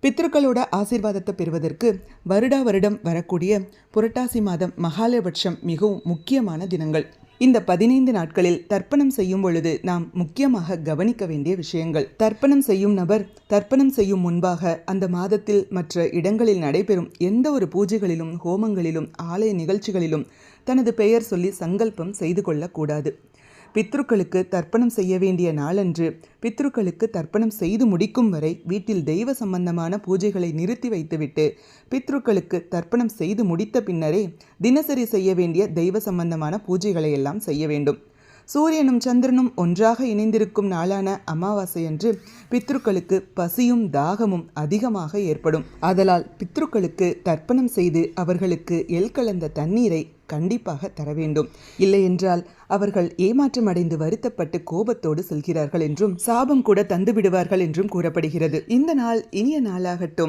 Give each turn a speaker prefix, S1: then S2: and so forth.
S1: பித்ருக்களோட ஆசீர்வாதத்தை பெறுவதற்கு வருடா வருடம் வரக்கூடிய புரட்டாசி மாதம் மகாலயபட்சம் மிகவும் முக்கியமான தினங்கள். இந்த 15 நாட்களில் தர்ப்பணம் செய்யும் பொழுது நாம் முக்கியமாக கவனிக்க வேண்டிய விஷயங்கள். தர்ப்பணம் செய்யும் நபர் தர்ப்பணம் செய்யும் முன்பாக அந்த மாதத்தில் மற்ற இடங்களில் நடைபெறும் எந்த ஒரு பூஜைகளிலும் ஹோமங்களிலும் ஆலய நிகழ்ச்சிகளிலும் தனது பெயர் சொல்லி சங்கல்பம் செய்து கொள்ளக்கூடாது. பித்ருக்களுக்கு தர்ப்பணம் செய்ய வேண்டிய நாளன்று பித்ருக்களுக்கு தர்ப்பணம் செய்து முடிக்கும் வரை வீட்டில் தெய்வ சம்பந்தமான பூஜைகளை நிறுத்தி வைத்துவிட்டு பித்ருக்களுக்கு தர்ப்பணம் செய்து முடித்த பின்னரே தினசரி செய்ய வேண்டிய தெய்வ சம்பந்தமான பூஜைகளை எல்லாம் செய்ய வேண்டும். சூரியனும் சந்திரனும் ஒன்றாக இணைந்திருக்கும் நாளான அமாவாசை அன்று பித்ருக்களுக்கு பசியும் தாகமும் அதிகமாக ஏற்படும். ஆதலால் பித்ருக்களுக்கு தர்ப்பணம் செய்து அவர்களுக்கு எள் கலந்த தண்ணீரை கண்டிப்பாக தர வேண்டும். இல்லையென்றால் அவர்கள் ஏமாற்றம் அடைந்து வருத்தப்பட்டு கோபத்தோடு செல்கிறார்கள் என்றும் சாபம் கூட தந்து விடுவார்கள் என்றும் கூறப்படுகிறது. இந்த நாள் இனிய நாளாகட்டும்.